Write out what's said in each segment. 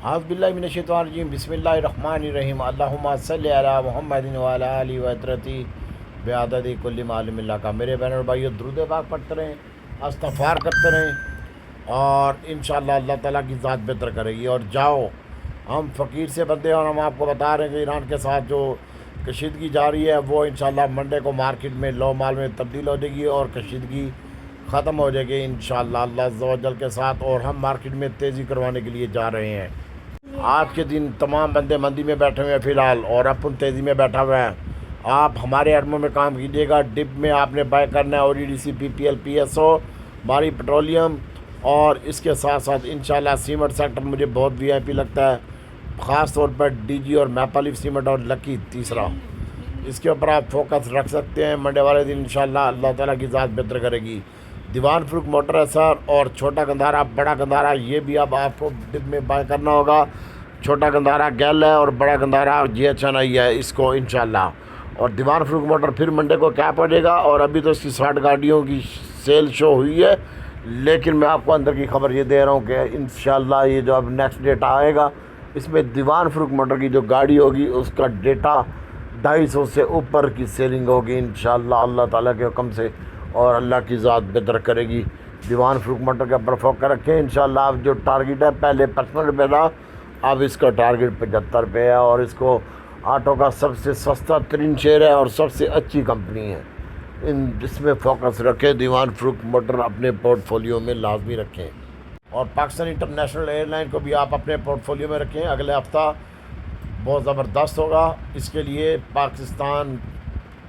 हाज़बिल्लाहिमिनश्शैतानिर्रजीम बिस्मिल्लाहिर्रहमानिर्रहीम अल्लाहुम्मा सल्लि अला मुहम्मदिन व अला आलिहि व अतरती बेअददी कुल्ली मालुमिल्लाह का। मेरे बहन और भाइयों, दुरूद पाक पढ़ते रहें, इस्तग़फ़ार करते रहें और इंशाअल्लाह अल्लाह ताला की ज़ात बेहतर करेगी। और जाओ, हम फ़कीर से बंदे हैं और हम आपको बता रहे हैं कि ईरान के साथ जो कशीदगी जारी है वो इंशाअल्लाह मंडे को मार्केट में लो माल में तब्दील हो जाएगी और कशीदगी ख़त्म हो जाएगी इंशाअल्लाह अल्लाह अज़्ज़ व जल के साथ। और हम मार्केट में तेज़ी करवाने के लिए जा रहे हैं। आज के दिन तमाम बंदे मंदी में बैठे हुए हैं फ़िलहाल और अपन तेज़ी में बैठा हुआ है। आप हमारे एडमो में काम कीजिएगा। डिप में आपने बाय करना है ODDC PPL PSO मारी पेट्रोलियम और इसके साथ साथ इंशाल्लाह सीमेंट सेक्टर मुझे बहुत VIP लगता है, ख़ास तौर पर DG और मैपालिफ सीमेंट और लकी तीसरा। इसके ऊपर आप फोकस रख सकते हैं। मंडे वाले दिन इंशाल्लाह अल्लाह ताला की ज़ात बेहतर करेगी। दीवान फ़रूख मोटर है सर, और छोटा गंधारा बड़ा गंधारा ये भी अब आपको डिप में बाय करना होगा। छोटा गंधारा गैल है और बड़ा गंधारा GHNI है इसको इंशाल्लाह। और दीवान फ़रूख मोटर फिर मंडे को कैप हो जाएगा। और अभी तो इसकी 60 गाड़ियों की सेल शो हुई है, लेकिन मैं आपको अंदर की खबर ये दे रहा हूँ कि इंशाल्लाह ये जो अब नेक्स्ट डेटा आएगा इसमें दीवान फ़रूख मोटर की जो गाड़ी होगी उसका डेटा 250 से ऊपर की सेलिंग होगी इंशाल्लाह अल्लाह ताला के हुक्म से। और अल्लाह की ज़ात बेहतर करेगी। दीवान फ़रूख मोटर के ऊपर फोकस रखें इंशाल्लाह। अब जो टारगेट है पहले 55 रुपये था, अब इसका टारगेट 75 रुपये है। और इसको ऑटो का सबसे सस्ता तरीन शेयर है और सबसे अच्छी कंपनी है। इसमें फोकस रखें। दीवान फ़रूख मोटर अपने पोर्टफोलियो में लाजमी रखें। और पाकिस्तान इंटरनेशनल एयरलाइन को भी आप अपने पोर्टफोलियो में रखें। अगले हफ्ता बहुत ज़बरदस्त होगा इसके लिए, पाकिस्तान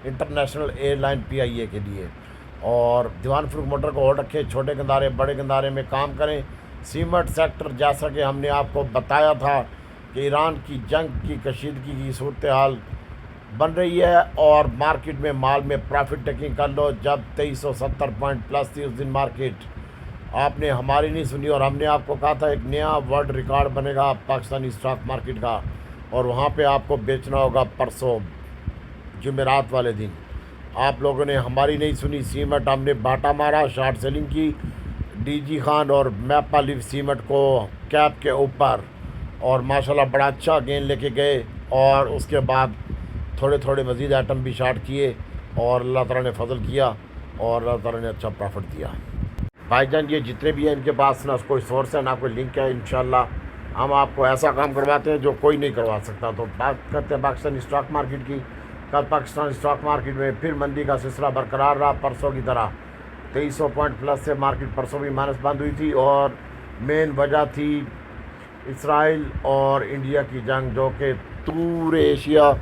इंटरनेशनल एयरलाइन PIA के लिए। और दीवान फ़रूख मोटर को और रखें। छोटे गंदारे बड़े गंदारे में काम करें। सीमेंट सेक्टर जैसा कि हमने आपको बताया था कि ईरान की जंग की कशीदगी की सूरत हाल बन रही है और मार्केट में माल में प्रॉफिट टेकिंग कर लो। जब 2370 पॉइंट प्लस थी उस दिन मार्केट, आपने हमारी नहीं सुनी और हमने आपको कहा था एक नया वर्ल्ड रिकॉर्ड बनेगा पाकिस्तानी स्टॉक मार्केट का, और वहाँ पे आपको बेचना होगा परसों जुमेरात वाले दिन। आप लोगों ने हमारी नहीं सुनी। सीमेंट हमने बाटा मारा, शॉर्ट सेलिंग की। DG खान और मैपालिफ सीमेंट को कैप के ऊपर और माशाल्लाह बड़ा अच्छा गेन लेके गए। और उसके बाद थोड़े थोड़े मज़ीद आइटम भी शॉर्ट किए और अल्लाह ताला ने फजल किया और अल्लाह ताला ने अच्छा प्रॉफिट दिया। भाईजान ये जितने भी हैं इनके पास ना कोई सोर्स है ना कोई लिंक है। इंशाल्लाह हम आपको ऐसा काम करवाते हैं जो कोई नहीं करवा सकता। तो बात करते हैं पाकिस्तानी स्टॉक मार्केट की। कल पाकिस्तान स्टॉक मार्केट में फिर मंदी का सिलसिला बरकरार रहा परसों की तरह। 2300 पॉइंट प्लस से मार्केट परसों भी माइनस बंद हुई थी और मेन वजह थी इसराइल और इंडिया की जंग, जो कि पूरे एशिया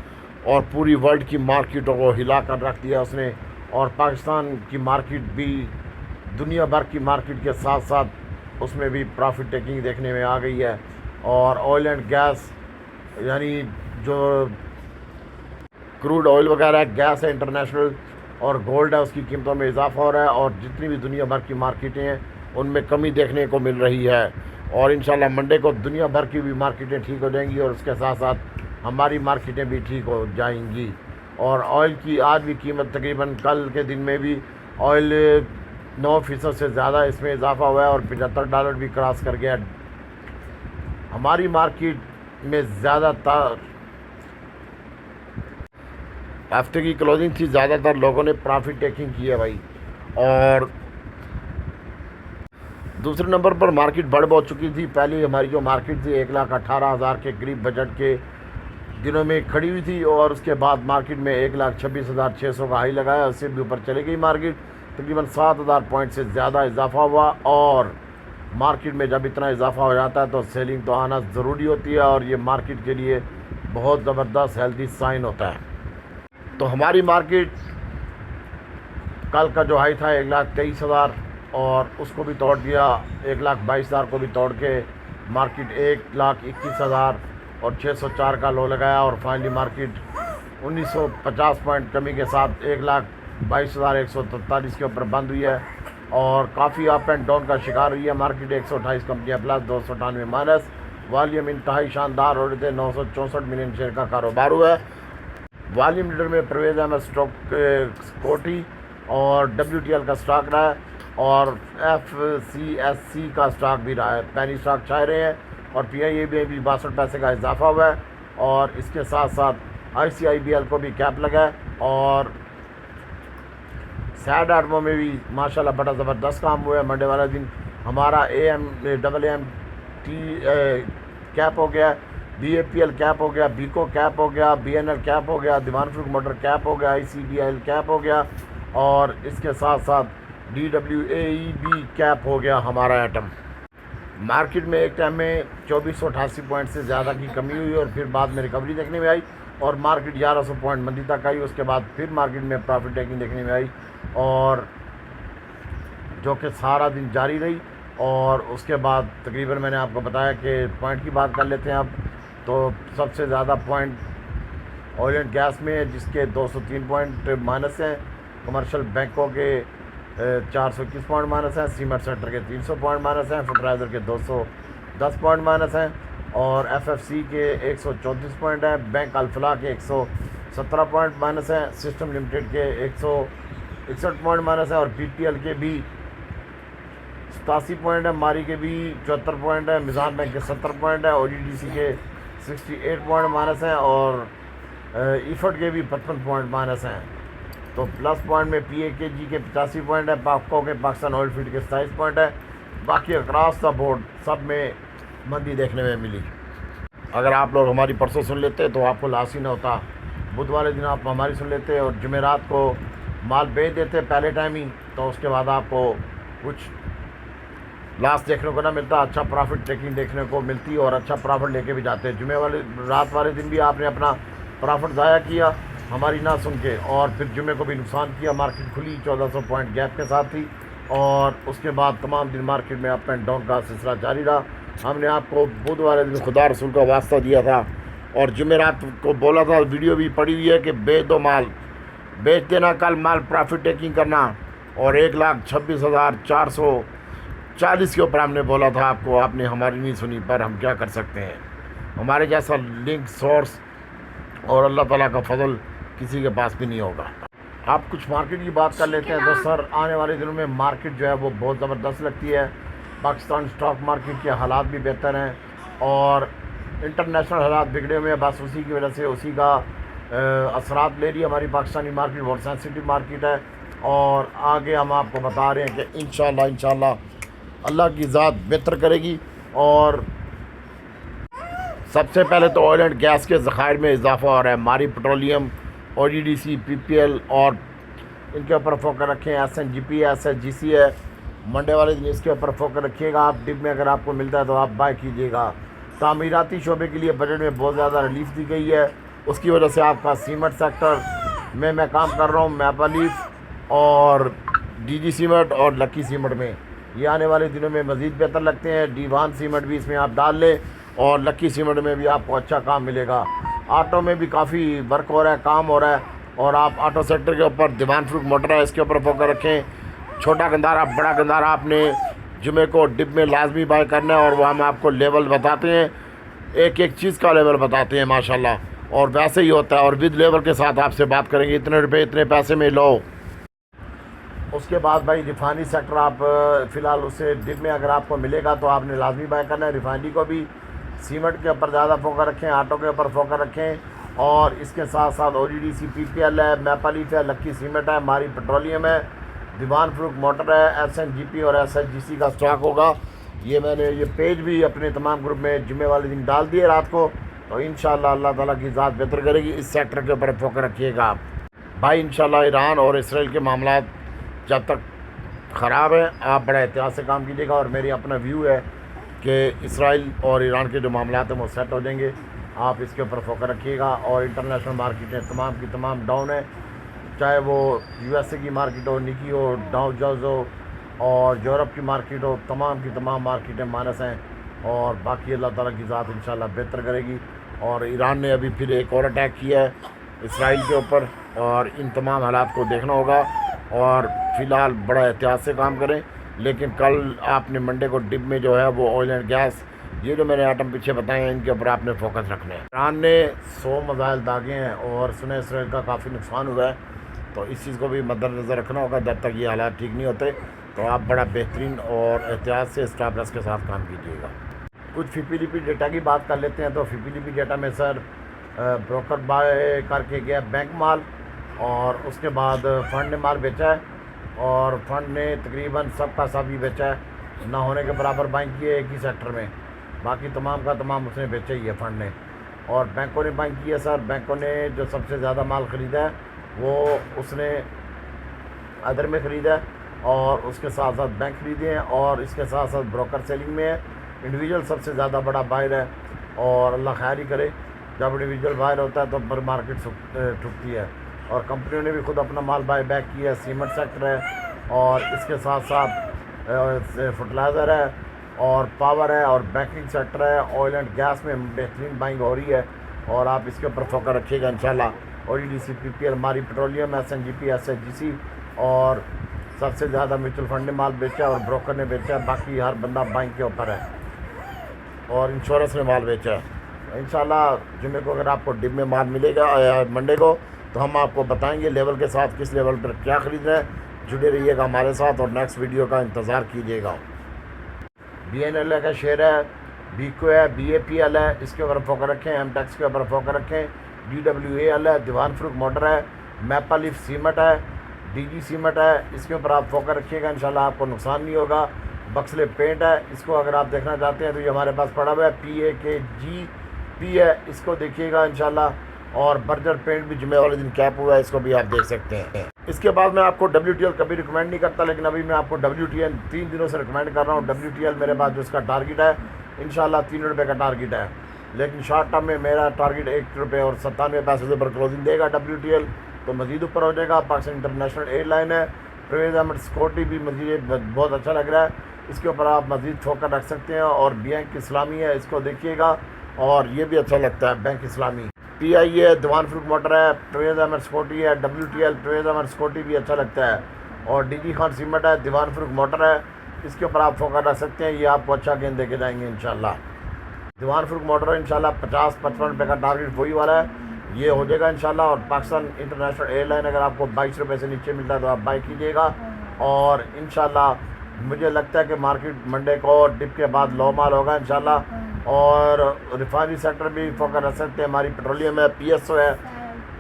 और पूरी वर्ल्ड की मार्केटों को हिला कर रख दिया उसने। और पाकिस्तान की मार्केट भी दुनिया भर की मार्केट के साथ साथ उसमें भी प्रॉफिट टेकिंग देखने में आ गई है। और ऑयल एंड गैस यानी जो क्रूड ऑयल वगैरह गैस है इंटरनेशनल और गोल्ड है उसकी कीमतों में इजाफा हो रहा है। और जितनी भी दुनिया भर की मार्केटें हैं उनमें कमी देखने को मिल रही है। और इंशाल्लाह मंडे को दुनिया भर की भी मार्केटें ठीक हो जाएंगी और उसके साथ साथ हमारी मार्केटें भी ठीक हो जाएंगी। और ऑयल की आज भी कीमत तकरीबन कल के दिन में भी ऑयल 9% से ज़्यादा इसमें इजाफा हुआ है और $75 भी क्रॉस कर गया। हमारी मार्केट में ज़्यादातर हफ्ते की क्लोजिंग थी, ज़्यादातर लोगों ने प्रॉफिट टेकिंग की है भाई। और दूसरे नंबर पर मार्केट बढ़ बहुत चुकी थी। पहले हमारी जो मार्केट थी 1,18,000 के करीब बजट के दिनों में खड़ी हुई थी और उसके बाद मार्केट में 1,26,600 का हाई लगाया, उससे भी ऊपर चली गई मार्केट। तकरीबन 7,000 पॉइंट से ज़्यादा इजाफा हुआ। और मार्केट में जब इतना इजाफा हो जाता है तो सेलिंग तो आना ज़रूरी होती है और ये मार्केट के लिए बहुत ज़बरदस्त हेल्दी साइन होता है। तो हमारी मार्केट कल का जो हाई था 1,23,000 और उसको भी तोड़ दिया। 1,22,000 को भी तोड़ के मार्केट 1,21,000 और 604 का लो लगाया। और फाइनली मार्केट 1950 पॉइंट कमी के साथ 1,22,143 के ऊपर बंद हुई है। और काफ़ी अप एंड डाउन का शिकार हुई है मार्केट। 128 कंपनियाँ प्लस, 298 माइनस। वॉल्यूम इंतहाई शानदार हो रहे थे। 964 मिलियन शेयर का कारोबार हुआ है। वॉल्यूम लीडर में परवेज़ अहमद स्टॉक कोटी और WTL का स्टॉक रहा है और FCSC का स्टॉक भी रहा है। पैनी स्टॉक छा रहे हैं और PIA में भी 62 पैसे का इजाफा हुआ है। और इसके साथ साथ ICIBL को भी कैप लगा है। और सैड आर्मो में भी माशाल्लाह बड़ा ज़बरदस्त काम हुआ है। मंडे वाला दिन हमारा AMT कैप हो गया, BAPL कैप हो गया, BICO कैप हो गया, BNL कैप हो गया, दीवान फरूख मोटर कैप हो गया, ICBL कैप हो गया। और इसके साथ साथ DWAE भी कैप हो गया हमारा एटम। मार्केट में एक टाइम में 2488 पॉइंट से ज़्यादा की कमी हुई और फिर बाद में रिकवरी देखने में आई और मार्केट 1100 पॉइंट मंदी तक आई। उसके बाद फिर मार्केट में प्रॉफिट टेकिंग देखने में आई और जो कि सारा दिन जारी रही। और उसके बाद तकरीबन मैंने आपको बताया कि पॉइंट की बात कर लेते हैं अब। तो सबसे ज़्यादा पॉइंट ऑयल एंड गैस में है जिसके 203 पॉइंट माइनस हैं, कमर्शियल बैंकों के 421 पॉइंट माइनस हैं, सीमेंट सेक्टर के 300 पॉइंट माइनस हैं, फर्टिलाइज़र के 210 पॉइंट माइनस हैं और FFC के 134 पॉइंट हैं, बैंक अल्फला के 117 पॉइंट माइनस हैं, सिस्टम लिमिटेड के 161 पॉइंट माइनस है और PTL के भी 87 पॉइंट है, मारी के भी 74 पॉइंट है, मिज़ान बैंक के 70 पॉइंट है, OGDC के 68 पॉइंट माइनस हैं और ईफर्ट के भी 55 पॉइंट माइनस हैं। तो प्लस पॉइंट में PAKG के 85 पॉइंट है, पापको के पाकिस्तान ऑयल फील्ड के 27 पॉइंट है। बाकी अक्रॉस द बोर्ड सब में मंदी देखने में मिली। अगर आप लोग हमारी परसों सुन लेते तो आपको लॉस ही ना होता। बुध वाले दिन आप हमारी सुन लेते और जुमेरात को माल बेच देते पहले टाइम ही, तो उसके बाद आपको कुछ लॉस देखने को ना मिलता, अच्छा प्रॉफिट टेकिंग देखने को मिलती और अच्छा प्रॉफिट लेके भी जाते। जुमे वाले रात वाले दिन भी आपने अपना प्रॉफिट ज़ाया किया हमारी ना सुन के और फिर जुमे को भी नुकसान किया। मार्केट खुली 1400 पॉइंट गैप के साथ थी और उसके बाद तमाम दिन मार्केट में अप एंड डाउन का सिलसिला जारी रहा। हमने आपको बुध वाले दिन खुदा रसूल का वास्ता दिया था और जुमेरात को बोला था, वीडियो भी पड़ी हुई है कि बेच दो माल, बेच देना कल माल, प्रॉफिट टेकिंग करना। और 1,26,440 के ऊपर हमने बोला था आपको, आपने हमारी नहीं सुनी, पर हम क्या कर सकते हैं। हमारे जैसा लिंक सोर्स और अल्लाह ताला का फजल किसी के पास भी नहीं होगा। आप कुछ मार्केट की बात कर लेते हैं तो सर आने वाले दिनों में मार्केट जो है वो बहुत ज़बरदस्त लगती है। पाकिस्तान स्टॉक मार्केट के हालात भी बेहतर हैं और इंटरनेशनल हालात बिगड़े हुए हैं, बस उसी की वजह से उसी का असरात ले रही है हमारी पाकिस्तानी मार्केट। बहुत सेंसिटिव मार्केट है और आगे हम आपको बता रहे हैं कि इंशाल्लाह अल्लाह की ज़ात बेहतर करेगी। और सबसे पहले तो ऑयल एंड गैस के ज़खायर में इजाफा हो रहा है। मारी पेट्रोलियम, OGDC, PPL और इनके ऊपर फोकस रखें। SNGP है, SSGC है, मंडे वाले दिन इसके ऊपर फोकस रखिएगा। आप डिप में अगर आपको मिलता है तो आप बाय कीजिएगा। तामीराती शोबे के लिए बजट में बहुत ज़्यादा रिलीफ दी गई है, उसकी वजह से आपका सीमेंट सेक्टर में मैं काम कर रहा हूँ, मैपालीफ और DG सीमेंट और लक्की सीमेंट में, ये आने वाले दिनों में मज़ीद बेहतर लगते हैं। D1 सीमेंट भी इसमें आप डाल लें और लक्की सीमेंट में भी आपको अच्छा काम मिलेगा। ऑटो में भी काफ़ी वर्क हो रहा है, काम हो रहा है और आप ऑटो सेक्टर के ऊपर दीवान फरूख मोटर है, इसके ऊपर फोकस रखें। छोटा गंदारा, बड़ा गंदारा आपने जुमे को डिप में लाजमी बाय करना है और वहाँ हम आपको लेवल बताते हैं, एक एक चीज़ का लेवल बताते हैं माशाल्लाह, और वैसे ही होता है और विद लेवल के साथ आपसे बात करेंगे, इतने रुपए इतने पैसे में लो। उसके बाद भाई रिफाइनरी सेक्टर आप फ़िलहाल उससे डिप में अगर आपको मिलेगा तो आपने लाजमी बाय करना है। रिफाइनरी को भी सीमेंट के ऊपर ज़्यादा फोकस रखें, ऑटो के ऊपर फोकस रखें और इसके साथ साथ OGDC, PPL है, मैपालीफ है, लक्की सीमेंट है, मारी पेट्रोलियम है, दीवान फरूख मोटर है, SNGP और SSGC का स्टॉक होगा। ये मैंने ये पेज भी अपने तमाम ग्रुप में जुम्मे वाले दिन डाल दिए रात को, तो इंशाल्लाह अल्लाह ताला की ज़ात बेहतर करेगी। इस सेक्टर के ऊपर फोकस रखिएगा आप भाई। इंशाल्लाह ईरान और इसराइल के मामला जब तक ख़राब है आप बड़ा एहतियात से काम कीजिएगा और मेरी अपना व्यू है कि इसराइल और ईरान के जो मामला हैं वो सेट हो जाएंगे। आप इसके ऊपर फोकस रखिएगा। और इंटरनेशनल मार्केटें तमाम की तमाम डाउन है, चाहे वो USA की मार्केट हो, निकी हो, डाउ जोन्स हो और यूरोप की मार्केट हो, तमाम की तमाम मार्केटें माइनस हैं और बाकी अल्लाह ताला की ज़ात इंशाल्लाह बेहतर करेगी। और ईरान ने अभी फिर एक और अटैक किया है इसराइल के ऊपर और इन तमाम हालात को देखना होगा और फ़िलहाल बड़ा एहतियात से काम करें। लेकिन कल आपने मंडे को डिप में जो है वो ऑयल एंड गैस, ये जो मैंने आइटम पीछे बताए हैं इनके ऊपर आपने फोकस रखना है। ईरान ने 100 मिसाइल दागे हैं और सुने इसराइल का काफ़ी नुकसान हुआ है, तो इस चीज़ को भी मद्देनज़र रखना होगा। जब तक ये हालात ठीक नहीं होते तो आप बड़ा बेहतरीन और एहतियात से स्टॉप लॉस के साथ काम कीजिएगा। कुछ फीपीलीपी डेटा की बात कर लेते हैं। तो फीपीलीपी डेटा में सर ब्रोकर बाय करके गया बैंक माल, और उसके बाद फ़ंड ने माल बेचा है, और फंड ने तकरीबन सब का सब ही बेचा है, ना होने के बराबर बाइंग की है एक ही सेक्टर में, बाकी तमाम का तमाम उसने बेचा ही है फंड ने। और बैंकों ने बाइंग की है सर। बैंकों ने जो सबसे ज़्यादा माल ख़रीदा है वो उसने अदर में ख़रीदा है, और उसके साथ साथ बैंक ख़रीदे हैं, और इसके साथ साथ ब्रोकर सेलिंग में है। इंडिविजुअल सबसे ज़्यादा बड़ा बायर है, और अल्लाह खैर ही करे। जब इंडिविजुअल बायर होता है तो पर मार्केट ठुकती है। और कंपनियों ने भी खुद अपना माल बाय बैक किया है। सीमेंट सेक्टर है, और इसके साथ साथ फर्टिलाइज़र है, और पावर है, और बैंकिंग सेक्टर है। ऑयल एंड गैस में बेहतरीन बाइंग हो रही है, और आप इसके ऊपर फोकस रखिएगा इंशाल्लाह। ODDC PPL, हमारी पेट्रोलियम, SNGP, SHGC, और सबसे ज़्यादा म्यूचुअल फंड ने माल बेचा है और ब्रोकर ने बेचा है। बाकी हर बंदा बाइंग के ऊपर है, और इंश्योरेंस ने माल बेचा है। इंशाल्लाह जुमे को अगर आपको डिप में माल मिलेगा मंडे को, तो हम आपको बताएंगे लेवल के साथ किस लेवल पर क्या ख़रीदना है। जुड़े रहिएगा हमारे साथ, और नेक्स्ट वीडियो का इंतज़ार कीजिएगा। BNL का शेयर है, BQ है, BAPL है, इसके ऊपर फोकस रखें। MTEX के ऊपर फोकस रखें। DWAL है, दीवान फ्रूक मोटर है, मैपालिफ सीमेंट है, DG सीमेंट है, इसके ऊपर आप फोकस रखिएगा। इंशाल्लाह आपको नुकसान नहीं होगा। बक्सले पेंट है, इसको अगर आप देखना चाहते हैं तो ये हमारे पास पड़ा हुआ है, PAKGP है, इसको देखिएगा इंशाल्लाह। और बर्जर पेंट भी जुमे वाले दिन कैप हुआ है, इसको भी आप देख सकते हैं। इसके बाद मैं आपको WTL कभी रिकमेंड नहीं करता, लेकिन अभी मैं आपको WTL 3 दिनों से रिकमेंड कर रहा हूँ। WTL मेरे पास जो इसका टारगेट है इंशाल्लाह 3 रुपये का टारगेट है, लेकिन शॉर्ट टर्म में मेरा टारगेट 1 रुपये और 97 पैसे से ऊपर क्लोजिंग देगा WTL, तो मज़ीद ऊपर हो जाएगा। पाकिस्तान इंटरनेशनल एयरलाइन है, परवेज़ अहमद सिक्योरिटी भी मज़ीद बहुत अच्छा लग रहा है, इसके ऊपर आप मज़ीद फोकस रख सकते हैं। और बैंक इस्लामी है, इसको देखिएगा, और ये भी अच्छा लगता है बैंक इस्लामी। PI है, दीवान फ्रूक मोटर है, परवेज़ अहमद सिक्योरिटी है, WTL परवेज़ अहमद सिक्योरिटी भी अच्छा लगता है। और DG खान सीमेंट है, दीवान फ्रूक मोटर है, इसके ऊपर आप फोकस रख सकते हैं। ये आपको अच्छा गेंद दे के जाएंगे इंशाल्लाह। दीवान फ्रूक मोटर इंशाल्लाह 50-55 रुपये का टारगेट वही वाला है, ये हो जाएगा इंशाल्लाह। और पाकिस्तान इंटरनेशनल एयरलाइन अगर आपको 22 रुपये से नीचे मिलता है तो आप बाई कीजिएगा। और इंशाल्लाह मुझे लगता है कि मार्केट मंडे को डिप के बाद लो माल होगा इंशाल्लाह। और रिफाइनरी सेक्टर भी फोकस रख सकते हैं। हमारी पेट्रोलियम है, PSO है,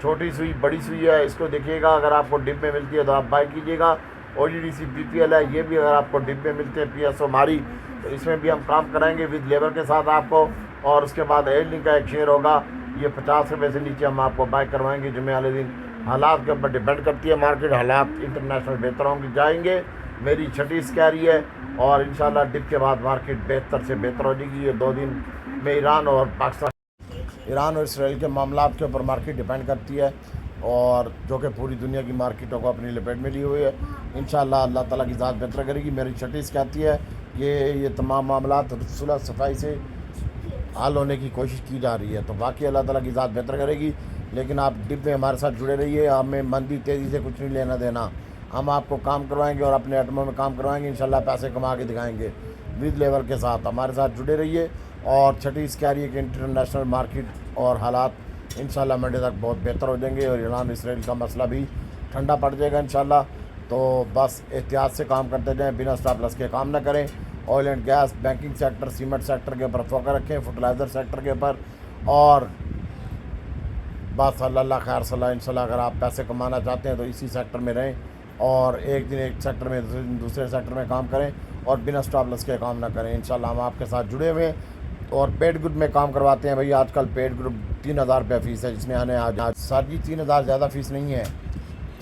छोटी सुई बड़ी सुई है, इसको देखिएगा। अगर आपको डिप में मिलती है तो आप बाई कीजिएगा। ODDC PPL है, ये भी अगर आपको डिप में मिलते हैं PSO हमारी, तो इसमें भी हम काम कराएंगे विद लेबर के साथ आपको। और उसके बाद एयरलिंक का एक शेयर होगा, ये 50 रुपये से नीचे हम आपको बाई करवाएंगे जुमे वाले दिन। हालात के ऊपर डिपेंड करती है मार्केट, हालात इंटरनेशनल बेहतर होंगे जाएंगे। मेरी छठी स्कैरी है, और इंशाल्लाह डिप के बाद मार्केट बेहतर से बेहतर हो जाएगी। ये 2 दिन में ईरान और इसराइल के मामलात के ऊपर मार्केट डिपेंड करती है, और जो कि पूरी दुनिया की मार्केटों को अपनी लपेट में ली हुई है। इंशाल्लाह अल्लाह ताला की ज़ात बेहतर करेगी। मेरी छठी कहती है ये तमाम मामलात सुलह सफाई से हल होने की कोशिश की जा रही है, तो बाकी अल्लाह ताला की ज़ात बेहतर करेगी। लेकिन आप डिप में हमारे साथ जुड़े रहिए, हमें मंदी तेज़ी से कुछ नहीं लेना देना। हम आपको काम करवाएंगे और अपने आइटमों में काम करवाएंगे, इंशाल्लाह पैसे कमा के दिखाएंगे विद लेवल के साथ। हमारे साथ जुड़े रहिए। और छठी कह रही है कि इंटरनेशनल मार्केट और हालात इंशाल्लाह मंडे तक बहुत बेहतर हो जाएंगे, और ईरान इसराइल का मसला भी ठंडा पड़ जाएगा इंशाल्लाह। तो बस एहतियात से काम करते जाएँ, बिना स्टॉप लॉस के काम ना करें। Oil and gas, banking sector, cement sector के ऊपर फोकस रखें, फर्टिलाइज़र सेक्टर के ऊपर। और बस अल्लाह खैर सलाह इंशाल्लाह। अगर आप पैसे कमाना चाहते हैं तो इसी सेक्टर में रहें, और एक दिन एक सेक्टर में दूसरे सेक्टर में काम करें, और बिना स्टॉप लॉस के काम ना करें। इंशाल्लाह हम आपके साथ जुड़े हुए हैं, और पेड ग्रुप में काम करवाते हैं। भाई आजकल पेड ग्रुप 3000 रुपये फ़ीस है, जिसने आने आज सर जी 3000 ज़्यादा फ़ीस नहीं है,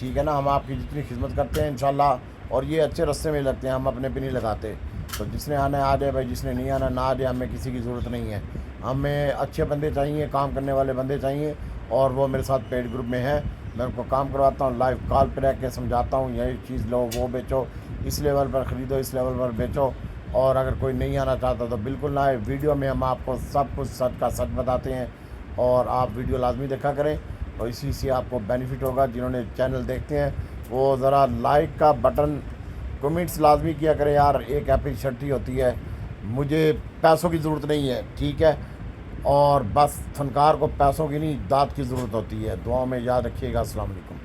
ठीक है ना। हम आपकी जितनी खिदमत करते हैं इंशाल्लाह, और ये अच्छे रास्ते में लगते हैं, हम अपने पे नहीं लगाते। तो जिसने आना है आ जाए भाई, जिसने नहीं आना ना आ जाए, हमें किसी की ज़रूरत नहीं है। हमें अच्छे बंदे चाहिए, काम करने वाले बंदे चाहिए, और वो मेरे साथ पेड ग्रुप में है। मैं उनको काम करवाता हूँ, लाइव कॉल पर रह के समझाता हूँ, यही चीज़ लो, वो बेचो, इस लेवल पर ख़रीदो, इस लेवल पर बेचो। और अगर कोई नहीं आना चाहता तो बिल्कुल ना आए। वीडियो में हम आपको सब कुछ सच का सच बताते हैं, और आप वीडियो लाजमी देखा करें, और इसी से आपको बेनिफिट होगा। जिन्होंने चैनल देखते हैं वो ज़रा लाइक का बटन, कमेंट्स लाजमी किया करें यार, एक एप्रिशिएटी होती है। मुझे पैसों की ज़रूरत नहीं है, ठीक है, और बस फनकार को पैसों की नहीं दाद की ज़रूरत होती है। दुआओं में याद रखिएगा। अस्सलाम वालेकुम।